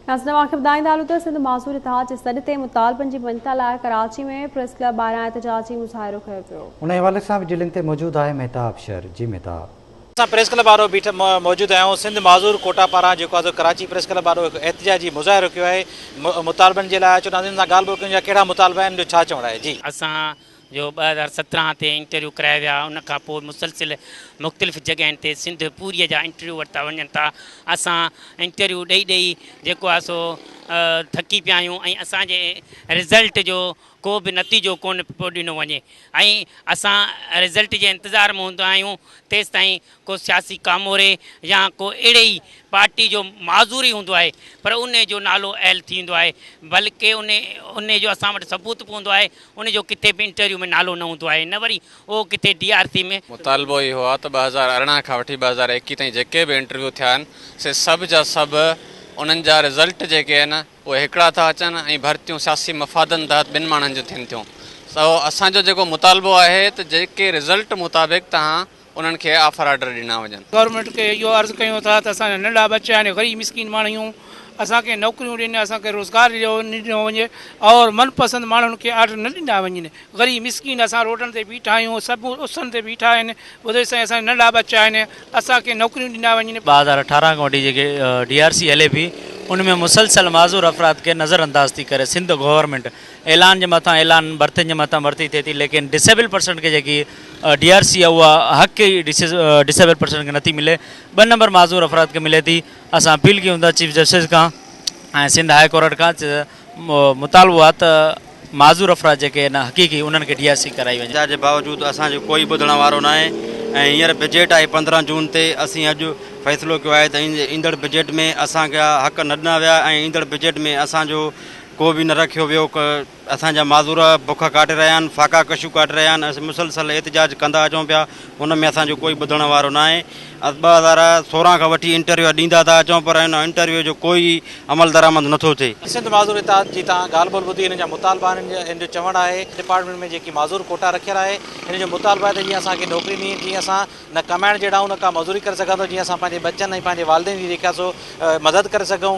सिंध माज़ूर इतिहाद जे सॾ ते मुतालबनि जी मञता लाइ कराची में प्रेस क्लब ॿाहिरां एहतजाजी मुज़ाहिरो कयो पियो। उन हवाले सां बि लिंक ते मौजूदु आहे मेहताब शहर जी मेहताब। असां प्रेस क्लब वारो बीठ मौजूदु आहियूं। सिंध माज़ूर कोटा पारां जेको आहे कराची प्रेस क्लब वारो हिकु एहतजाजी मुज़ाहिरो कयो आहे मुतालबनि जे लाइ। चुनांदियुनि सां ॻाल्हि ॿोल कयूं कहिड़ा मुतालबा आहिनि, छा चवणु आहे? जी, असां जो 2017 ते इंटरव्यू कराया विया, उन खां पोइ मुसलसिल मुख़्तलिफ़ जॻहियुनि ते सिंध पूरीअ जा इंटरव्यू वरिता वञनि था। असां इंटरव्यू ॾेई जेको आहे सो थकी पिया आहियूं ऐं असांजे रिज़ल्ट जो को बि नतीजो कोन पियो ॾिनो वञे ऐं असां रिज़ल्ट जे इंतज़ार में हूंदा आहियूं तेसि ताईं को सियासी कामोरे या को अहिड़े ई पार्टी जो माज़ूरी हूंदो आहे पर उन जो नालो अहल थींदो आहे, बल्कि उन जो असां वटि सबूत पवंदो आहे, उन जो किथे बि इंटरव्यू में नालो न हूंदो आहे, न वरी उहो किथे DRC में। मुतालबो इहो आहे त 2018 खां वठी 2021 ताईं जेके बि इंटरव्यू थिया आहिनि से सभु जा सभु उन्हनि जा रिज़ल्ट जेके आहिनि उहे हिकिड़ा था अचनि ऐं भर्तियूं सियासी मफ़ादनि तहत ॿिनि माण्हुनि जो थियनि थियूं। त असांजो जेको मुतालबो आहे त जेके रिज़ल्ट मुताबिक़ तव्हां उन्हनि खे ऑफर ऑर्डर ॾिना वञनि। गवर्नमेंट खे इहो अर्ज़ु कयूं था त असांजा नंढा बच्चा आहिनि, ग़रीब मिसकिन माण्हू आहियूं, असांखे नौकरियूं ॾिने, असांखे रोज़गार ॾिनो वञे और मनपसंदि माण्हुनि खे ऑर्डर न ॾिना वञनि। ग़रीब मिसकिन असां रोडनि ते बीठा आहियूं, सभु उसन ते बीठा आहिनि, ॿुधो साईं असांजा नंढा बच्चा आहिनि, असांखे नौकरियूं ॾिना वञनि। 2018 खां वठी जेके DRC हले पई उनमें मुसलसल माज़ूर अफ़राद खे नज़रअंदाज़ थी करे सिंध गवर्नमेंट ऐलान जे मथां ऐलान, भर्तियुनि जे मथां भर्ती थिए थी, लेकिन डिसेबल पर्सन खे जेकी DRC आहे उहा हक़ ई डिसेबल पर्सन खे नथी मिले, 2 नंबर माज़ूर अफ़राद खे मिले थी। असां अपील कयूं था चीफ जस्टिस खां ऐं सिंध हाई कोर्ट खां, मुतालबो आहे त माज़ूर अफ़राद जेके आहिनि हक़ीक़ी उन्हनि खे DRC कराई वञे। जे बावजूदि असांजो कोई ॿुधण वारो न आहे ऐं हींअर बजट आहे 15 जून ते। असीं अॼु फ़ैसिलो कयो आहे त ईंदड़ बजट में असांखे हक़ न ॾिना विया ऐं ईंदड़ बजट में असांजो को बि न रखियो वियो। असांजा माज़ूर बुख काटे रहिया आहिनि, फाका कशू काटे रहिया आहिनि, असां मुसलसल एहतजाज कंदा अचूं पिया, हुन में असांजो कोई ॿुधण वारो न आहे। 2016 खां वठी इंटरव्यू ॾींदा था अचूं पर हिन इंटरव्यू जो कोई अमल दरामद नथो थिए। सिंध माज़ूर इतिहाद जी तव्हां ॻाल्हि ॿोल ॿुधी, हिन जा मुतालबा हिन जो चवणु आहे डिपार्टमेंट में जेकी माज़ूर कोटा रखियल आहे हिन जो मुतालबा आहे त जीअं असांखे नौकिरी ॾिनी, जीअं असां न कमाइण जहिड़ा न का मज़ूरी करे सघंदो, जीअं असां पंहिंजे बच्चनि ऐं पंहिंजे वालिदैन जी जेका सो मदद करे सघूं।